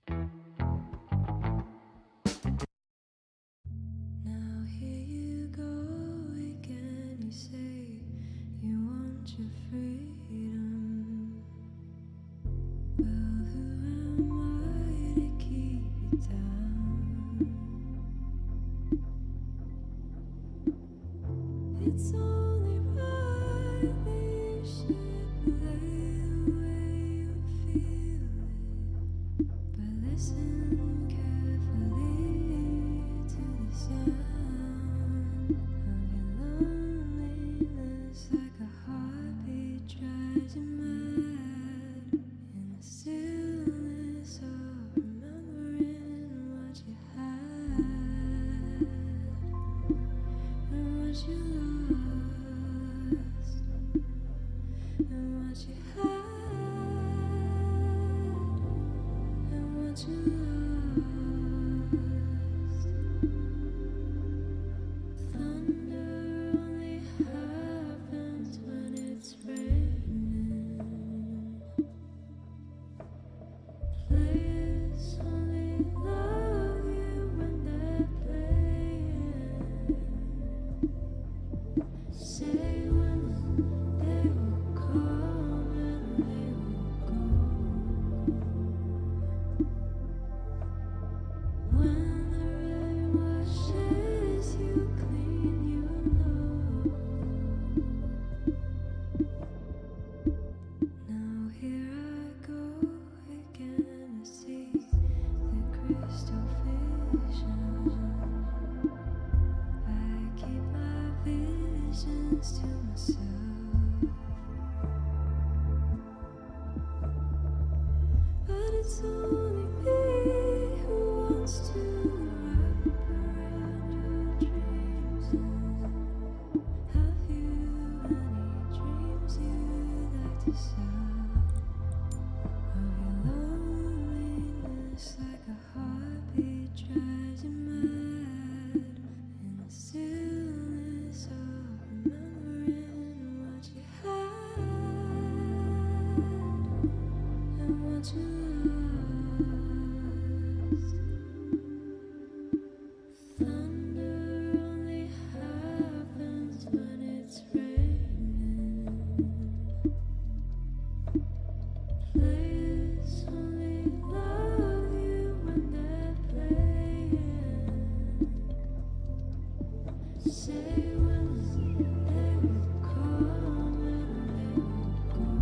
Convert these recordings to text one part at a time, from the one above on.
Now here you go again, you say you want your freedom. Well, who am I to keep you down? It's only right that you should play the way you feel it, but listen carefully to the sound of your loneliness, like a heartbeat drives you mad in the stillness of remembering what you had and what you lost and what you had and what you lost. Thunder only happens when it's raining. Players only love you when they're playing. Say when they will come and they will go. When the rain washes you clean, you know. Now here I go again to see the crystal vision. I keep my visions to myself, but it's only me who wants to wrap around your dreams. And have you any dreams you'd like to sell? Of your loneliness, like a heartbeat drives you mad in the stillness of remembering what you had and what you lost. Thunder only happens when it's raining. Players only love you when they're playing. Say when they will come and they will go.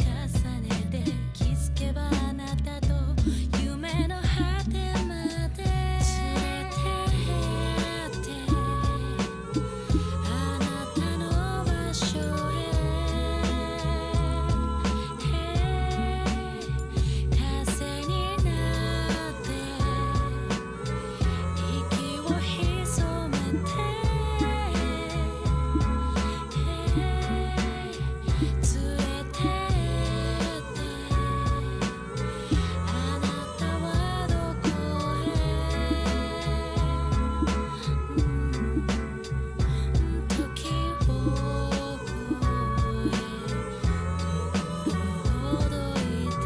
ねで気づけばあなたと夢の果てまで連れてってあなたの場所へ風になって息を潜めて連れてってあなたはどこへ時を越えほどいて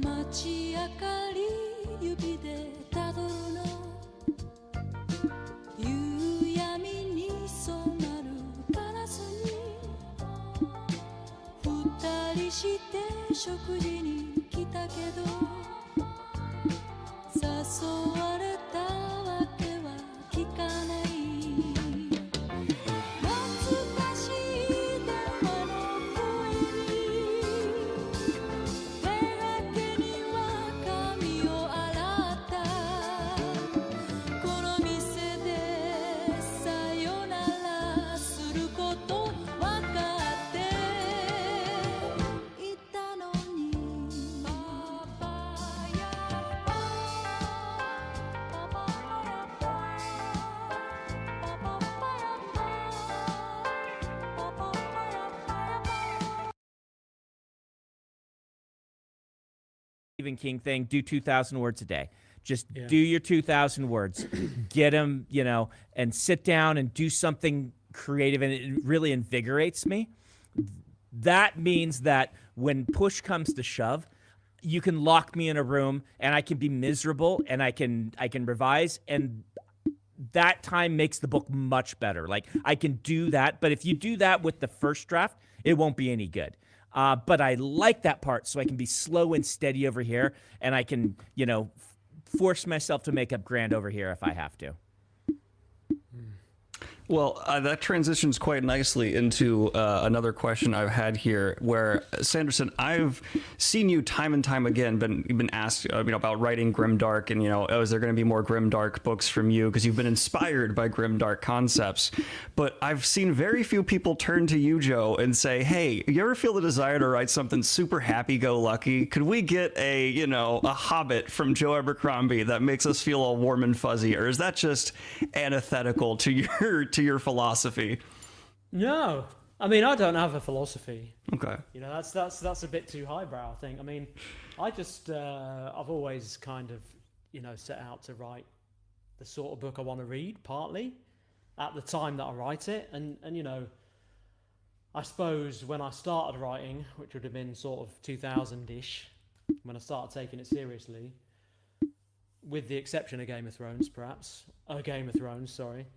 街明かり指でたどるの夕闇に染まるガラスに二人して食事に来たけど誘われたわけは聞かない懐かしい電話の声に手がけには髪を洗ったこの店でさよならすることわかっていたのにパパやパパパやパパパパパやパパパやパ Stephen King thing, do 2,000 words a day. Just do your 2,000 words. Get them, and sit down and do something creative, and it really invigorates me. That means that when push comes to shove, you can lock me in a room and I can be miserable and I can revise, and that time makes the book much better. Like, I can do that, but if you do that with the first draft, it won't be any good. But I like that part, so I can be slow and steady over here, and I can, force myself to make up grand over here if I have to. Well, that transitions quite nicely into another question I've had here, where Sanderson, I've seen you time and time again been asked, about writing grimdark, and is there going to be more grimdark books from you because you've been inspired by grimdark concepts. But I've seen very few people turn to you, Joe, and say, "Hey, you ever feel the desire to write something super happy-go-lucky? Could we get a Hobbit from Joe Abercrombie that makes us feel all warm and fuzzy?" Or is that just antithetical to your philosophy? No, I mean, I don't have a philosophy. Okay. That's a bit too highbrow, I think. I mean, I just I've always kind of set out to write the sort of book I want to read, partly at the time that I write it, and I suppose when I started writing, which would have been sort of 2000-ish, when I started taking it seriously, with the exception of Game of Thrones, perhaps. Game of Thrones, sorry.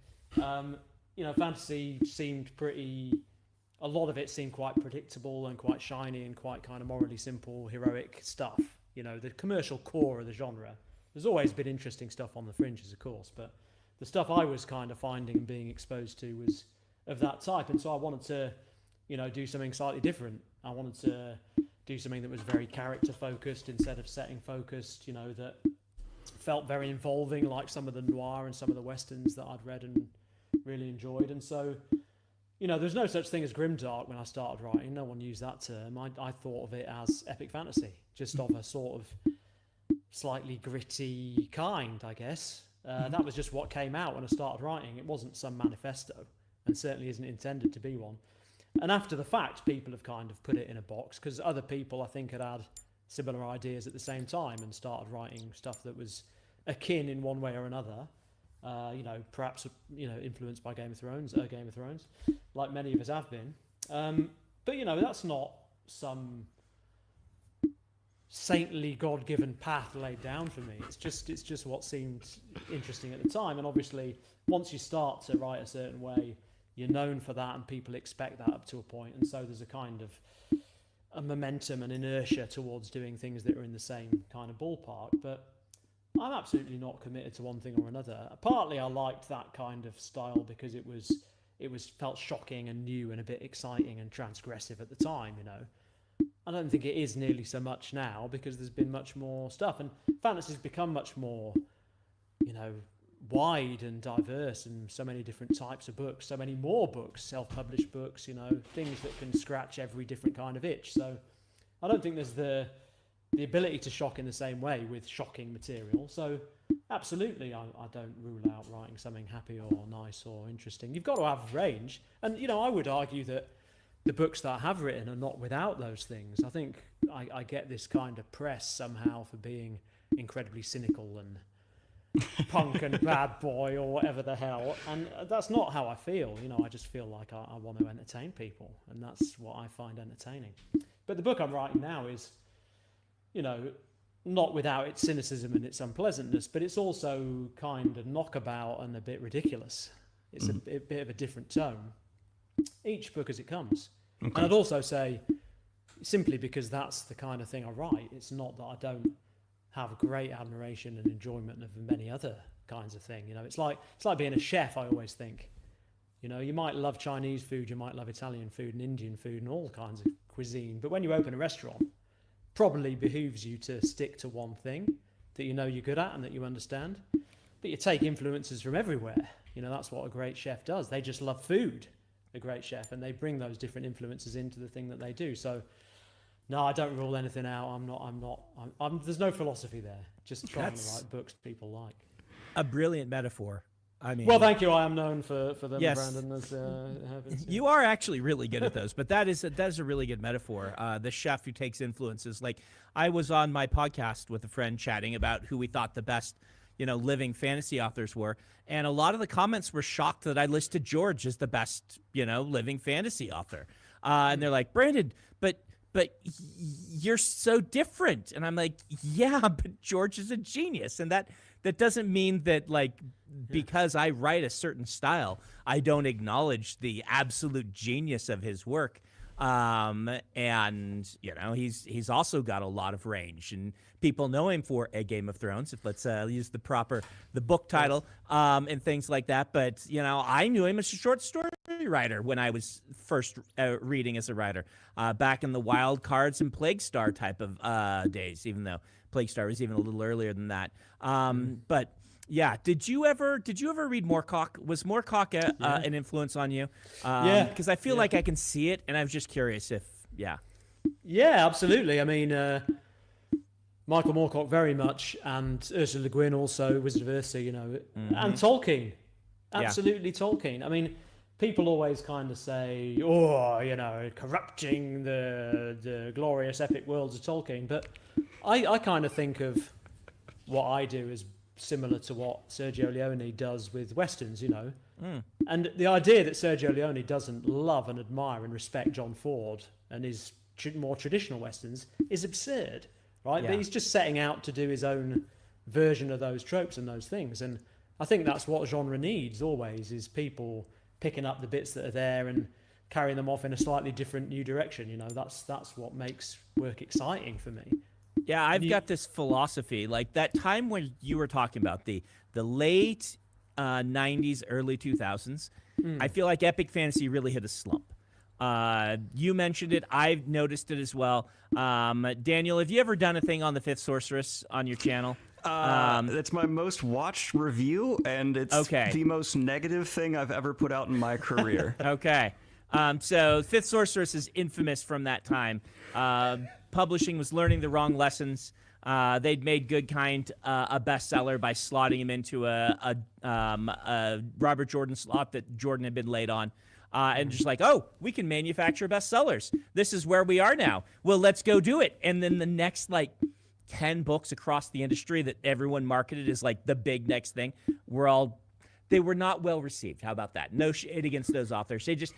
Fantasy seemed a lot of it seemed quite predictable and quite shiny and quite kind of morally simple, heroic stuff. The commercial core of the genre. There's always been interesting stuff on the fringes, of course, but the stuff I was kind of finding and being exposed to was of that type. And so I wanted to, do something slightly different. I wanted to do something that was very character focused instead of setting focused, that felt very involving, like some of the noir and some of the westerns that I'd read and really enjoyed. And so, there's no such thing as grimdark when I started writing. No one used that term. I thought of it as epic fantasy, just of a sort of slightly gritty kind, I guess. That was just what came out when I started writing. It wasn't some manifesto, and certainly isn't intended to be one. And after the fact, people have kind of put it in a box, because other people, I think, had similar ideas at the same time and started writing stuff that was akin in one way or another. Perhaps influenced by Game of Thrones, like many of us have been. But that's not some saintly God-given path laid down for me. It's just what seemed interesting at the time. And obviously, once you start to write a certain way, you're known for that, and people expect that up to a point. And so there's a kind of a momentum and inertia towards doing things that are in the same kind of ballpark. But I'm absolutely not committed to one thing or another. Partly, I liked that kind of style because it felt shocking and new and a bit exciting and transgressive at the time. I don't think it is nearly so much now, because there's been much more stuff, and fantasy's become much more, wide and diverse, and so many different types of books, so many more books, self-published books, things that can scratch every different kind of itch. So I don't think there's the ability to shock in the same way with shocking material. So absolutely, I don't rule out writing something happy or nice or interesting. You've got to have range. And, I would argue that the books that I have written are not without those things. I think I get this kind of press somehow for being incredibly cynical and punk and bad boy or whatever the hell. And that's not how I feel. I just feel like I want to entertain people. And that's what I find entertaining. But the book I'm writing now is, not without its cynicism and its unpleasantness, but it's also kind of knockabout and a bit ridiculous. It's a bit of a different tone. Each book as it comes. Okay. And I'd also say, simply because that's the kind of thing I write, it's not that I don't have great admiration and enjoyment of many other kinds of thing. It's like being a chef, I always think. You might love Chinese food, you might love Italian food and Indian food and all kinds of cuisine, but when you open a restaurant, probably behooves you to stick to one thing that you're good at and that you understand. But you take influences from everywhere. That's what a great chef does. They just love food, a great chef, and they bring those different influences into the thing that they do. So no, I don't rule anything out. There's no philosophy there. Just trying to write books people like. A brilliant metaphor. Well, thank you. I am known for them, yes. Brandon. As you are actually really good at those, but that is a really good metaphor. The chef who takes influences. Like, I was on my podcast with a friend chatting about who we thought the best, living fantasy authors were, and a lot of the comments were shocked that I listed George as the best, living fantasy author. And they're like, Brandon, but you're so different. And I'm like, yeah, but George is a genius, and that doesn't mean that, like, because I write a certain style, I don't acknowledge the absolute genius of his work. And he's also got a lot of range, and people know him for A Game of Thrones, if let's use the book title, and things like that. But I knew him as a short story writer when I was first reading as a writer, back in the Wild Cards and Plague Star type of days, even though Plague Star was even a little earlier than that. But yeah, did you ever read Moorcock? Was Moorcock an influence on you? Yeah, because I feel like I can see it, and I was just curious if yeah, absolutely. I mean, Michael Moorcock very much, and Ursula Le Guin also, Wizard of Earthsea, and Tolkien, absolutely Tolkien. I mean, people always kind of say, corrupting the glorious epic worlds of Tolkien, but I kind of think of what I do as similar to what Sergio Leone does with Westerns, And the idea that Sergio Leone doesn't love and admire and respect John Ford and his more traditional Westerns is absurd, right? Yeah. But he's just setting out to do his own version of those tropes and those things. And I think that's what genre needs always, is people picking up the bits that are there and carrying them off in a slightly different new direction. That's what makes work exciting for me. Yeah, I've got this philosophy, like that time when you were talking about the late 90s, early 2000s. I feel like epic fantasy really hit a slump. You mentioned it. I've noticed it as well. Daniel, have you ever done a thing on the Fifth Sorceress on your channel? That's my most watched review, and it's the most negative thing I've ever put out in my career. Okay. So Fifth Sorceress is infamous from that time. Publishing was learning the wrong lessons. They'd made Good Kind a bestseller by slotting him into a Robert Jordan slot that Jordan had been laid on. And just like, oh, we can manufacture bestsellers. This is where we are now. Well, let's go do it. And then the next, like, 10 books across the industry that everyone marketed as, like, the big next thing they were not well received. How about that? No shade against those authors. They just,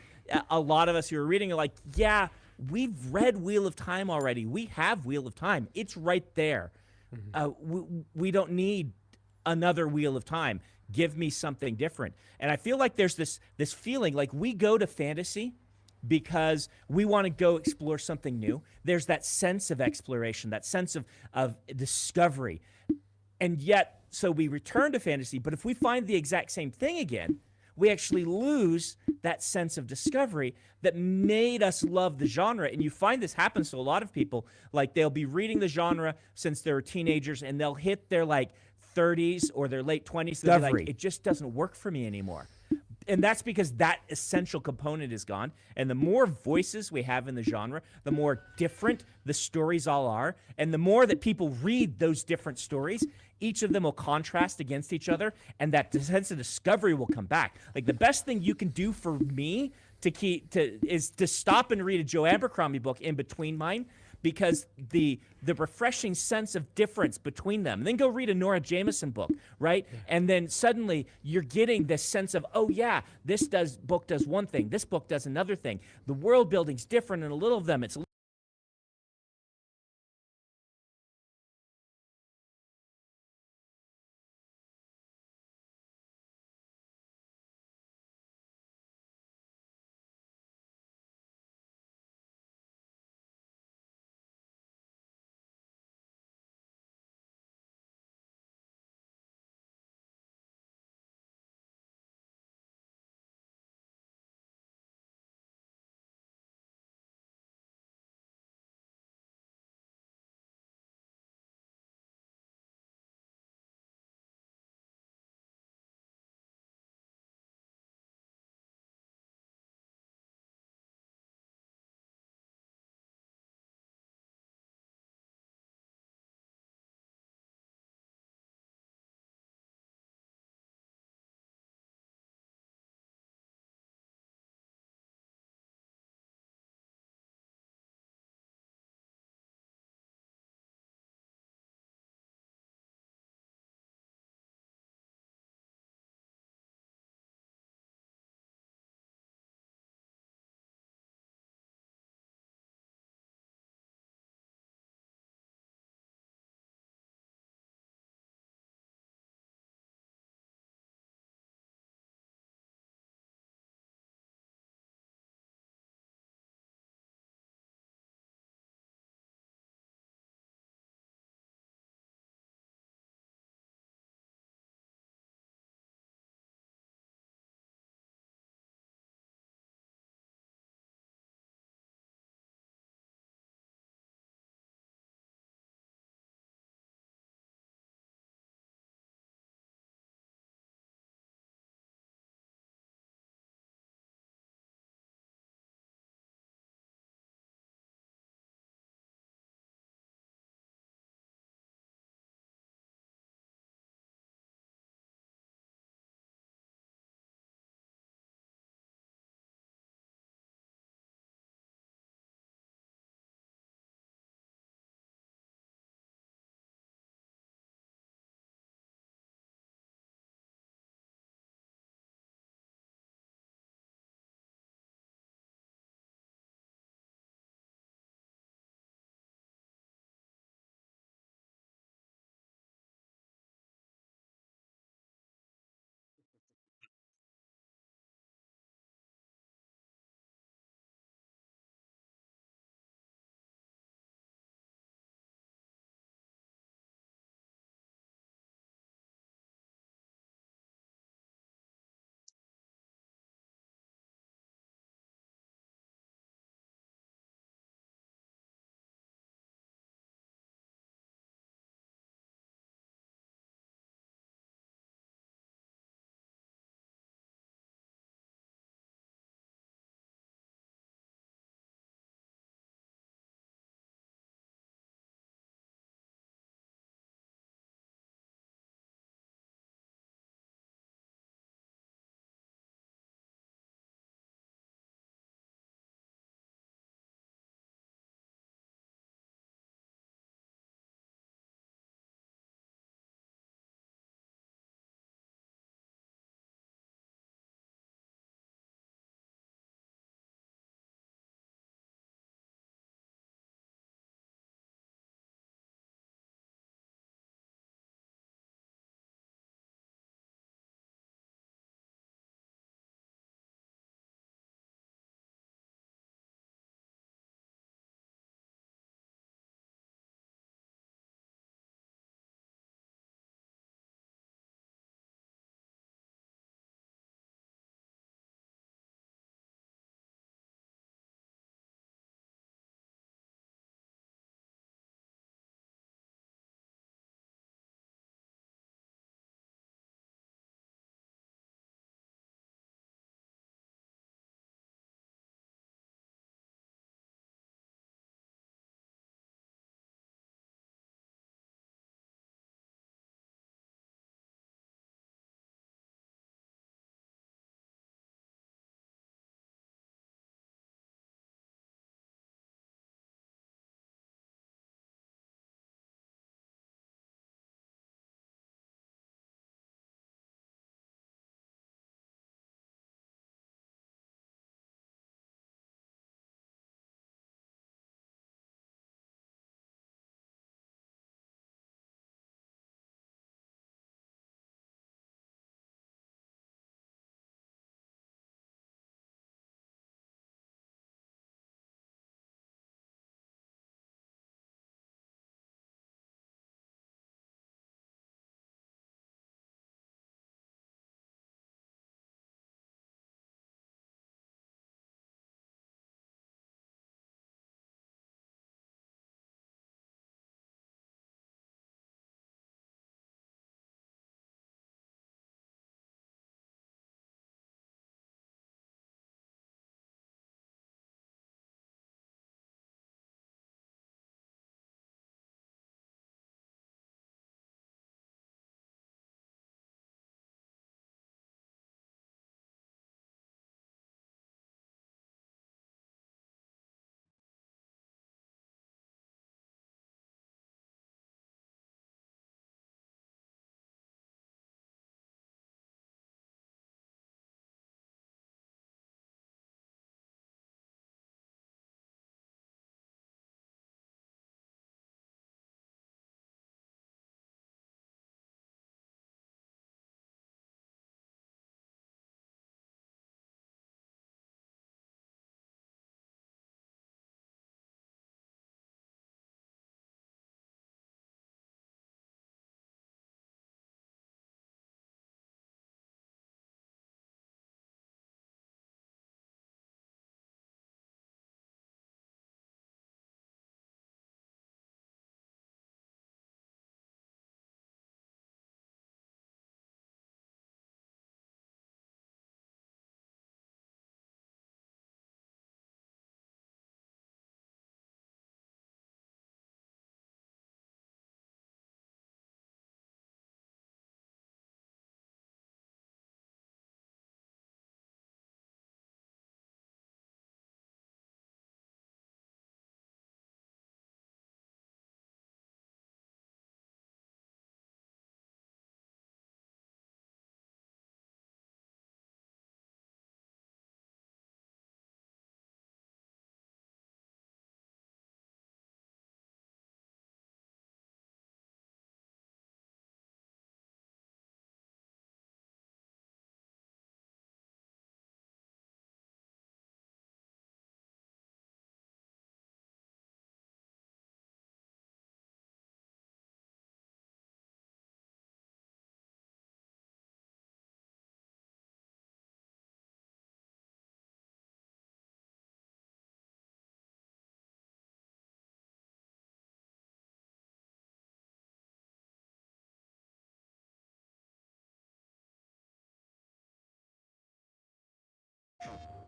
a lot of us who are reading are like, yeah, we've read Wheel of Time already. We have Wheel of Time. It's right there. We don't need another Wheel of Time. Give me something different. And I feel like there's this feeling like we go to fantasy because we want to go explore something new. There's that sense of exploration, that sense of discovery. And yet, so we return to fantasy, but if we find the exact same thing again, we actually lose that sense of discovery that made us love the genre. And you find this happens to a lot of people. Like, they'll be reading the genre since they were teenagers, and they'll hit their, like, 30s or their late 20s. They'll be like, it just doesn't work for me anymore. And that's because that essential component is gone. And the more voices we have in the genre, the more different the stories all are. And the more that people read those different stories, each of them will contrast against each other. And that sense of discovery will come back. Like, the best thing you can do for me is to stop and read a Joe Abercrombie book in between mine, because the refreshing sense of difference between them. And then go read a Nora Jameson book, right? Yeah. And then suddenly you're getting this sense of, oh yeah, this book does one thing, this book does another thing. The world building's different in a little of them. It's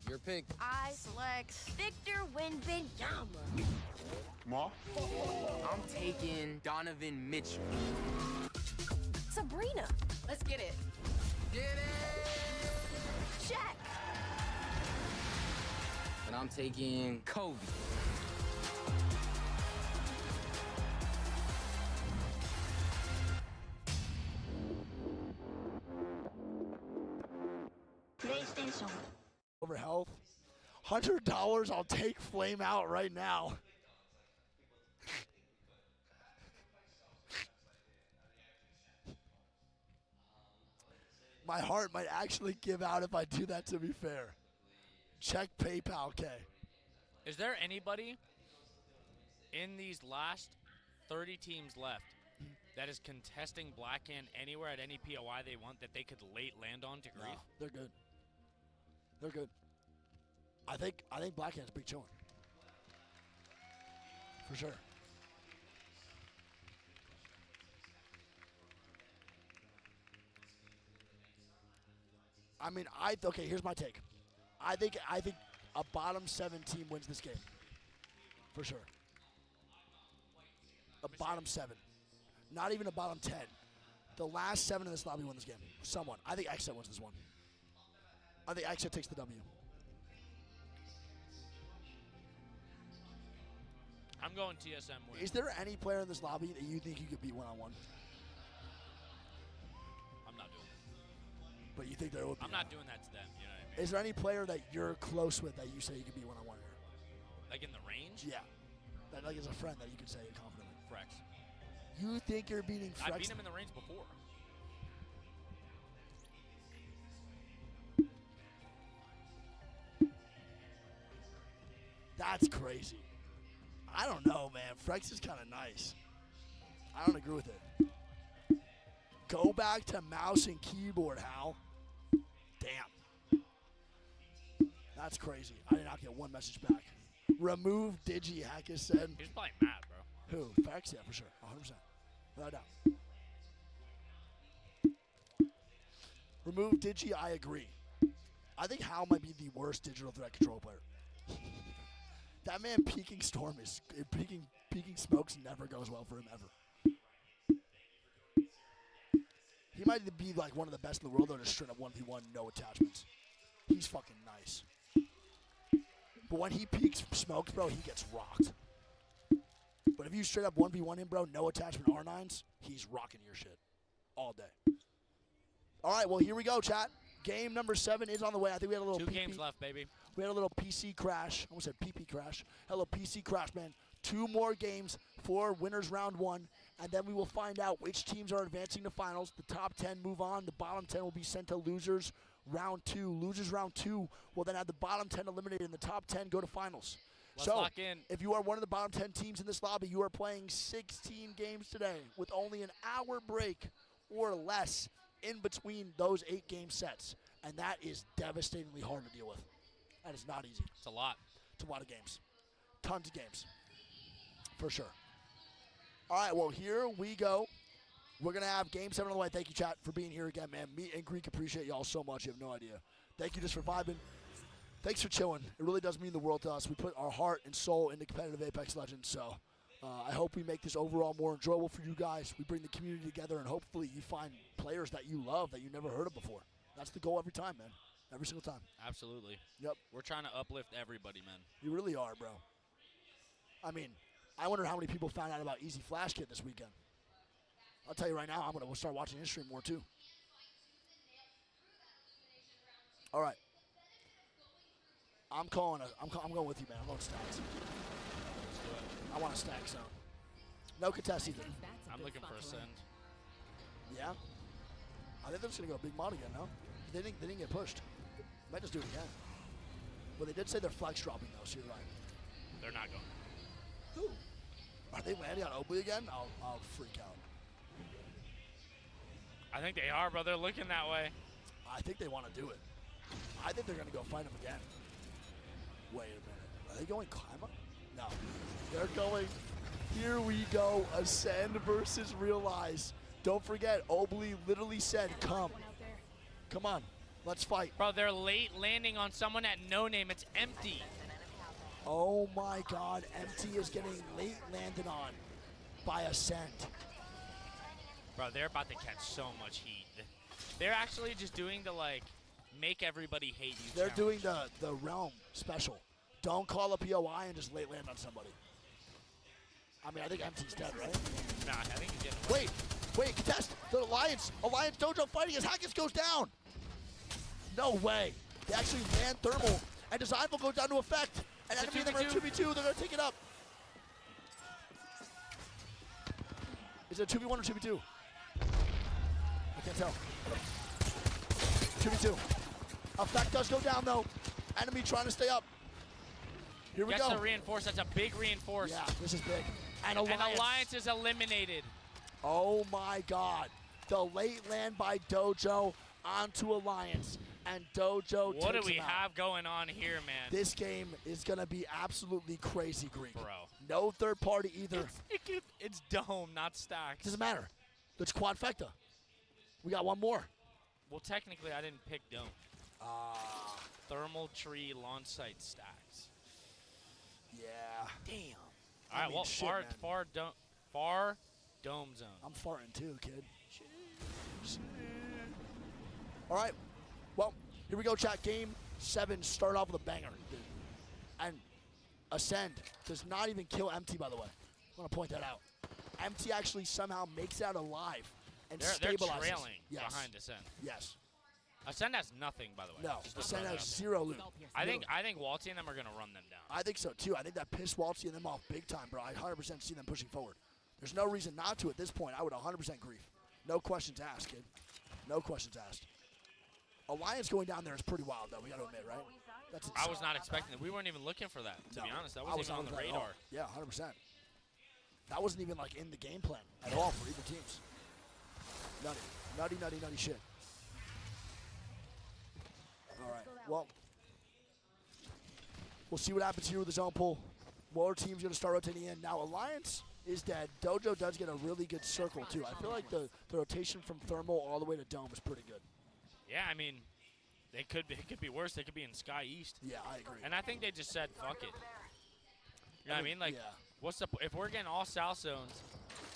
Your pick. I select Victor Wembanyama. Ma? I'm taking Donovan Mitchell. Sabrina. Let's get it. Get it! Shaq. And I'm taking Kobe. PlayStation. Over health. $100, I'll take Flame out right now. My heart might actually give out if I do that, to be fair. Check PayPal, K. Is there anybody in these last 30 teams left that is contesting Blackhand anywhere at any POI they want that they could late land on to grief? No, they're good. They're good. I think Blackhand's big chilling. For sure. I mean, okay, here's my take. I think a bottom 7 team wins this game. For sure. A bottom 7. Not even a bottom 10. The last 7 in this lobby win this game. Someone. I think XSET wins this one. I think XSET takes the W. I'm going TSM win. Is there any player in this lobby that you think you could beat one-on-one? I'm not doing it. But you think there would be? I'm not doing that to them. You know what I mean? Is there any player that you're close with that you say you could beat one-on-one here? Like in the range? Yeah. That like as a friend that you could say confidently. Frex. You think you're beating Frex? I beat him in the range before. That's crazy. I don't know, man. Frex is kind of nice. I don't agree with it. Go back to mouse and keyboard, Hal. Damn. That's crazy. I did not get one message back. Remove Digi, Hackus said. He's probably mad, bro. Who? Frex? Yeah, for sure. 100%. Without a doubt. Remove Digi, I agree. I think Hal might be the worst digital threat control player. That man peeking storm is peeking smokes never goes well for him ever. He might be like one of the best in the world though, just straight up 1v1, no attachments. He's fucking nice. But when he peeks smokes, bro, he gets rocked. But if you straight up 1v1 him, bro, no attachment R9s, he's rocking your shit all day. All right, well, here we go, chat. Game number 7 is on the way. I think we had a little 2 games left, baby. We had a little PC crash. I almost said PP crash. Hello, PC crash, man. 2 more games for winners round 1, and then we will find out which teams are advancing to finals. The top 10 move on. The bottom 10 will be sent to losers round 2. Losers round 2 will then have the bottom 10 eliminated, and the top 10 go to finals. Let's so, lock in. if you are one of the bottom 10 teams in this lobby, you are playing 16 games today with only an hour break or less in between those 8 game sets. And that is devastatingly hard to deal with. That is not easy. It's a lot. It's a lot of games. Tons of games. For sure. All right, well, here we go. We're going to have Game 7 on the way. Thank you, chat, for being here again, man. Me and Greek appreciate y'all so much. You have no idea. Thank you just for vibing. Thanks for chilling. It really does mean the world to us. We put our heart and soul into competitive Apex Legends, so I hope we make this overall more enjoyable for you guys. We bring the community together, and hopefully you find players that you love that you never heard of before. That's the goal every time, man. Every single time. Absolutely. Yep. We're trying to uplift everybody, man. You really are, bro. I mean, I wonder how many people found out about Easy Flash Kit this weekend. I'll tell you right now, I'm going to start watching his stream more, too. All right. I'm going with you, man. I'm going stacks. I want a stack zone. No contest either. I'm looking for a send. Yeah? I think they're just going to go big mod again, no? They didn't get pushed. Might just do it again. Well, they did say they're flex dropping, though, so you're right. They're not going. Who? Are they landing on Oakley again? I'll freak out. I think they are, bro. They're looking that way. I think they want to do it. I think they're going to go fight him again. Wait a minute. Are they going climb up? No. They're going, here we go, Ascend versus Realize. Don't forget, Oakley literally said, come. Come on. Let's fight. Bro, they're late landing on someone at no name. It's empty. Oh my God, MT is getting late landed on by Ascend. Bro, they're about to catch so much heat. They're actually just doing the, like, make everybody hate you They're challenge. doing the realm special. Don't call a POI and just late land on somebody. I mean, I think MT's dead, right? Nah, I think he's getting away. Wait, contest. The Alliance Dojo fighting as Hackett goes down. No way. They actually land thermal, and Designful goes down to effect. And It's a enemy in the 2v2, they're going to take it up. Is it a 2v1 or 2v2? I can't tell. 2v2. Effect does go down, though. Enemy trying to stay up. Here we Gets go. the reinforce. That's a big reinforce. Yeah, this is big. And And Alliance is eliminated. Oh my God. The late land by Dojo onto Alliance. And Dojo What do takes we him out. have going on here, man? This game is going to be absolutely crazy, Greek. Bro. No third party either. It's dome, not stacked. Doesn't matter. It's quadfecta. We got one more. Well, technically, I didn't pick dome. Thermal tree launch site stacks. Yeah. Damn. I All right, mean, well, shit, man. far dome zone. I'm farting too, kid. All right. Well, here we go, chat. Game 7 start off with a banger. And Ascend does not even kill MT, by the way. I want to point that out. MT actually somehow makes it out alive and They're stabilizes. trailing Yes. behind Ascend. Yes. Ascend has nothing, by the way. No. Just to Ascend throw that has out 0 loot. there. I think Walty and them are gonna run them down. I think so too. I think that pissed Waltzy and them off big time, bro. I 100% see them pushing forward. There's no reason not to at this point. I would 100% grief. No questions asked, kid. No questions asked. Alliance going down there is pretty wild, though. We got to admit, right? That's insane. I was not expecting that. We weren't even looking for that, to be honest. That I wasn't even on not the with that at all. radar. Yeah, 100%. That wasn't even like in the game plan at all for either teams. Nutty shit. All right. Well, we'll see what happens here with the zone pull. More teams going to start rotating in. Now, Alliance is dead. Dojo does get a really good circle, too. I feel like the rotation from Thermal all the way to Dome is pretty good. Yeah, I mean, it could be worse. They could be in Sky East. Yeah, I agree. And I think they just said, fuck it. You know what I mean? Like, yeah. what's the if we're getting all South zones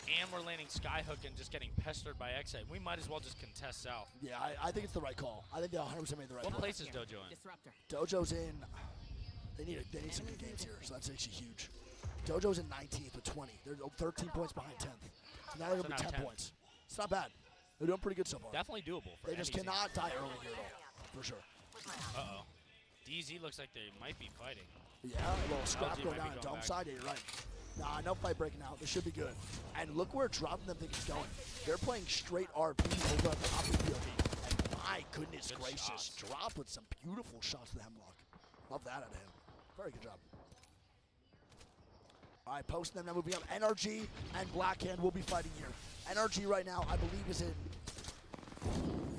and we're landing Skyhook and just getting pestered by Exite, we might as well just contest South. Yeah, I think it's the right call. I think they 100% made the right What call. place is Dojo in? Dojo's in. They need some good games here, so that's actually huge. Dojo's in 19th with 20. They're 13 points behind 10th. So now they're going to be 10 10th. points. It's not bad. They're doing pretty good so far. Definitely doable for They just any team. cannot die early here at all, for sure. Uh-oh. DZ looks like they might be fighting. Yeah, a little scrap LG going might down be in going Dome back. side. Yeah, you're right. Nah, no fight breaking out. This should be good. And look where dropping them think it's going. They're playing straight RP over at the top of the POV. And my goodness Good gracious, shots. Drop with some beautiful shots to the hemlock. Love that out of him. Very good job. All right, posting them now moving up. NRG and Blackhand will be fighting here. NRG right now, I believe, is in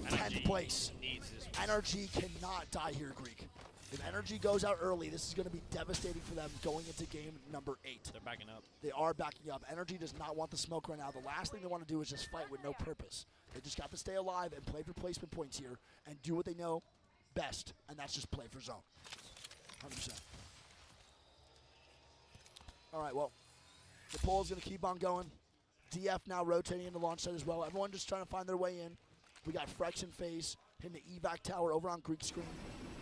10th place. Needs this one. NRG cannot die here, Greek. If NRG goes out early, this is going to be devastating for them going into game number 8. They're backing up. They are backing up. NRG does not want the smoke right now. The last thing they want to do is just fight with no purpose. They just got to stay alive and play for placement points here and do what they know best, and that's just play for zone. 100%. All right, well, the poll is going to keep on going. DF now rotating into launch site as well. Everyone just trying to find their way in. We got Frex and FaZe hitting the evac tower over on Greek screen.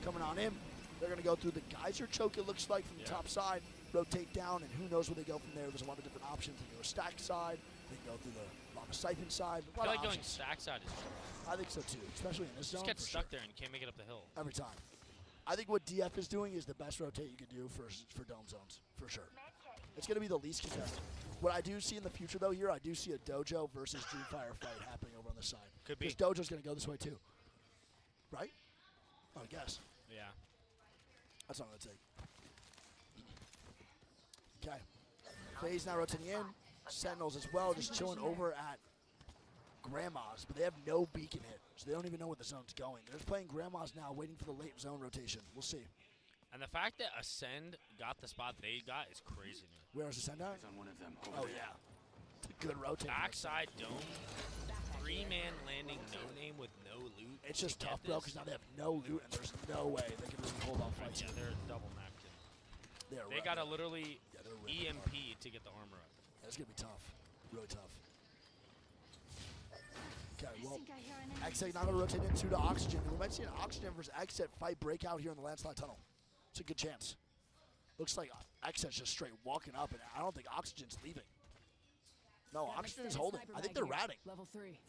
Coming on in. They're going to go through the geyser choke, it looks like, from the top side, rotate down, and who knows where they go from there. There's a lot of different options. They can go stack side. They can go through the lava siphon side. A I lot feel of like going options. stack side is I think so, too, especially in this zone. just get for stuck sure. there and you can't make it up the hill. Every time. I think what DF is doing is the best rotate you can do for dome zones, for sure. It's going to be the least contested. What I do see in the future, though, here, I do see a Dojo versus Dreamfire fight happening over on the side. Could be. Because Dojo's going to go this way, too. Right? I guess. Yeah. That's not going to take. Okay. FaZe now rotating in. Sentinels as well, just chilling over at Grandma's, but they have no beacon hit, so they don't even know where the zone's going. They're just playing Grandma's now, waiting for the late zone rotation. We'll see. And the fact that Ascend got the spot they got is crazy to me. Where is Ascend at? Oh, yeah. It's a good rotate. Backside dome. 3-man landing no name with no loot. It's just to get tough, bro, this. because now they have no loot, and there's no way they can really hold off fights. Yeah, they're double napkin. They ripping. gotta literally They're ripping EMP hard. to get the armor up. Yeah, it's gonna be tough, really tough. Okay, I well, think I hear an enemy. Exit not gonna rotate into the Oxygen. We might see an Oxygen versus Exit fight break out here in the landslide tunnel. It's a good chance. Looks like Exit's just straight walking up, and I don't think Oxygen's leaving. No, Got an Oxygen is extended holding. sniper I think mag they're here. ratting. Level 3.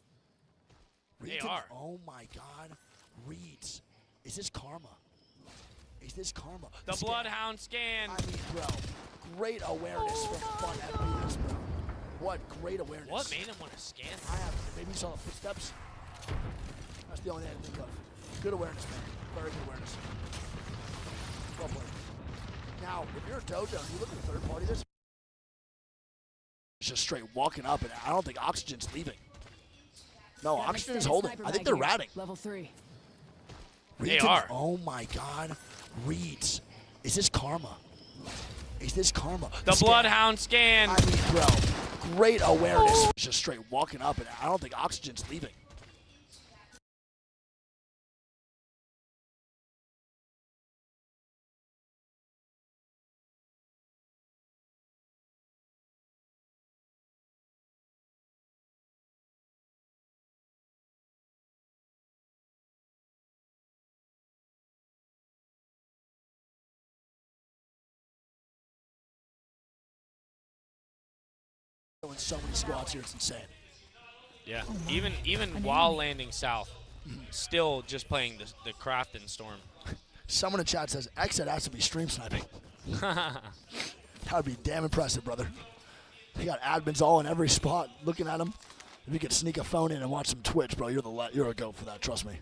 They Reeds are. Oh my God, Reeds. Is this karma? Is this karma? The Scan. Bloodhound scan. I mean, bro, great awareness from Fun FPS, bro. What great awareness. What made him want to scan? I have. Maybe you saw the footsteps. That's the only thing I can think of. Good awareness, man. Very good awareness. Well played. Now, if you're a dojo and you look at the third party, this it's just straight walking up, and I don't think Oxygen's leaving. No, Got an Oxygen is extended holding. sniper I think mag they're here. ratting. Level 3. They Reeds, are. Oh my God, Reeds. Is this karma? Is this karma? The Scan. Bloodhound scan. I mean, bro, great awareness. It's just straight walking up, and I don't think Oxygen's leaving. In so many squads here, it's insane. Yeah. Even while landing south, still just playing the craft and storm. Someone in chat says Exit has to be stream sniping. That would be damn impressive, brother. They got admins all in every spot looking at them. If you could sneak a phone in and watch some Twitch, bro, you're a goat for that. Trust me.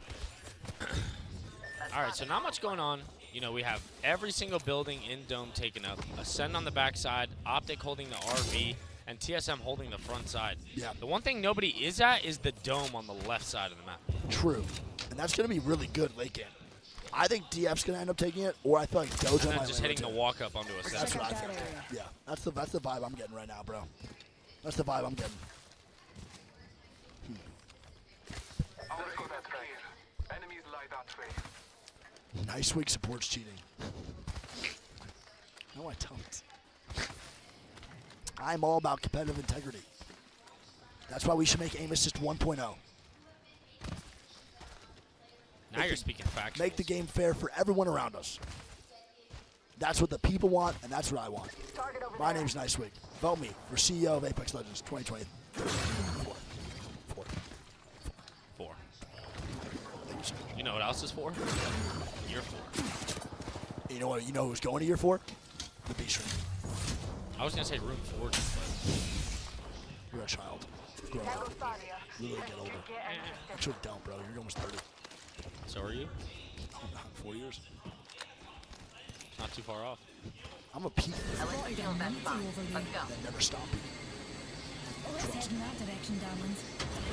All right, so not much going on. You know, we have every single building in Dome taken up. Ascend on the backside, Optic holding the RV, and TSM holding the front side. Yeah. The one thing nobody is at is the Dome on the left side of the map. True, and that's gonna be really good late game. I think DF's gonna end up taking it, or I feel like Dojo And then might just hitting the rotate. walk up onto a That's set. what I Check out think. that area. Yeah, that's the vibe I'm getting right now, bro. That's the vibe I'm getting. Nice week supports cheating. No, I don't. I'm all about competitive integrity. That's why we should make Aim Assist 1.0. Now you're speaking factual. Make the game fair for everyone around us. That's what the people want, and that's what I want. My name's Nice Week. Vote me for CEO of Apex Legends 2024. Four. Thank you, sir. You know what else is for? Year 4. You know what? You know who's going to year 4? The B stream. I was gonna say room 40, but You're a child. Grow up. You really get older. Actually, don't, bro. You're almost 30. so are you. Oh, not in 4 years. Not too far off. I'm a peak Spotted an enemy over there. that never stop me. Let's head in that direction, darlings.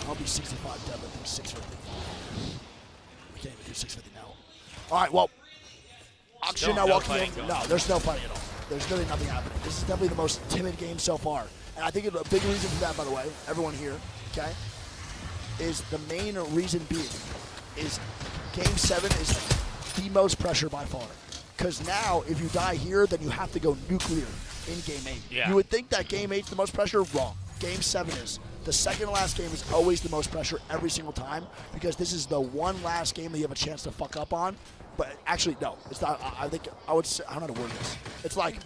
I'll be 65 deadlifting 650. We can't even do 650 now. All right, well, Oxygen now no walking fighting in. going No, on. there's no fighting at all. There's really nothing happening. This is definitely the most timid game so far. And I think a big reason for that, by the way, everyone here, okay, is the main reason being is Game 7 is the most pressure by far. Because now, if you die here, then you have to go nuclear in Game 8. Yeah. You would think that Game 8's the most pressure. Wrong. Game 7 is. The second to last game is always the most pressure every single time because this is the one last game that you have a chance to fuck up on. But actually, no, it's not. I think I would say, I don't know how to word this. It's like,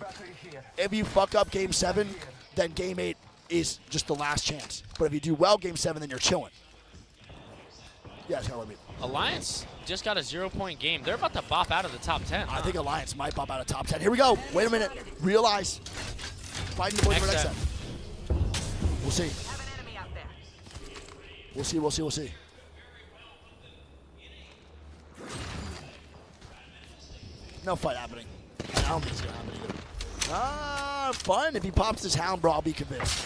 if you fuck up Game 7, then Game 8 is just the last chance. But if you do well Game 7, then you're chilling. Yeah, that's kind of what I mean. Alliance just got a 0-point game. They're about to bop out of the top 10. I think Alliance might pop out of top 10. Here we go. Wait a minute. Realize. Fighting the boys for next Next set. We'll see. We'll see, we'll see, we'll see. No fight happening. I don't think it's going to happen either. Fun. If he pops this Hound, bro, I'll be convinced.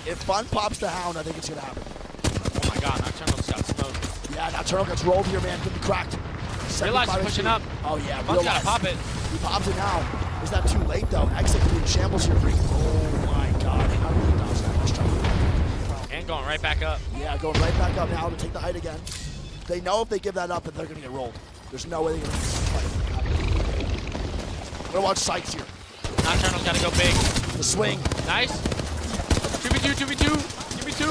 If Fun pops the Hound, I think it's going to happen. Oh my god, Nocturnal's got smoked. Yeah, Nocturnal gets rolled here, man. Could be cracked. Realize 75 he's pushing HP. up. Oh, yeah. Fun's Realize. gotta pop it. He pops it now. Is that too late, though? Exit could be in shambles here for you. Oh, my God. How did he dodge that much time? And going right back up. Yeah, going right back up now to take the height again. They know if they give that up that they're going to get rolled. There's no way they're going to fight. We're going to watch Sykes here. Nocturnal's got to go big. The swing. Nice. 2v2, 2v2. Give me 2.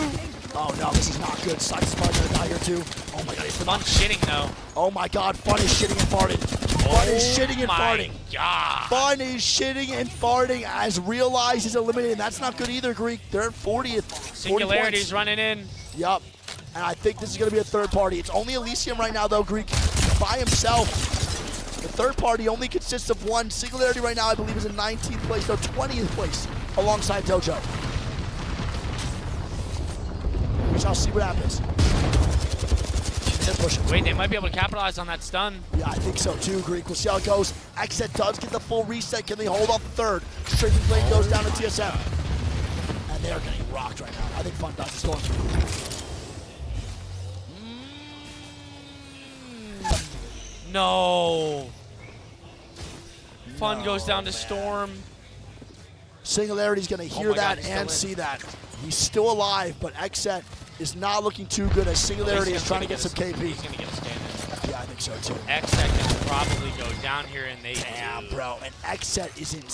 Oh, no, this is not good. Sykes is probably going to die here, too. Oh, my God. He's Fun shitting, though. Oh, my God. Fun is shitting and farting. Fun is shitting and farting. God. Fun is shitting and farting as Realize is eliminated. That's not good either, Greek. They're at 40th. 40 Singularity's points. running in. Yup. And I think this is going to be a third party. It's only Elysium right now, though, Greek, by himself. The third party only consists of one. Singularity right now, I believe, is in 19th place, no, 20th place, alongside Dojo. We shall see what happens. They're pushing. Wait, they might be able to capitalize on that stun. Yeah, I think so, too, Greek. We'll see how it goes. Xset does get the full reset. Can they hold off the third? Stricken Blade goes down to TSM. And they're getting rocked right now. I think Fun does. It's going through. No. Fun goes down to Storm. Singularity's going to hear my God, that he's still and in. see that. He's still alive, but Xset is not looking too good as Singularity is trying to get some KP. He's going to get a stand-in. Yeah, I think so too. X-Tech can probably go down here and they Damn, bro. And Xset is in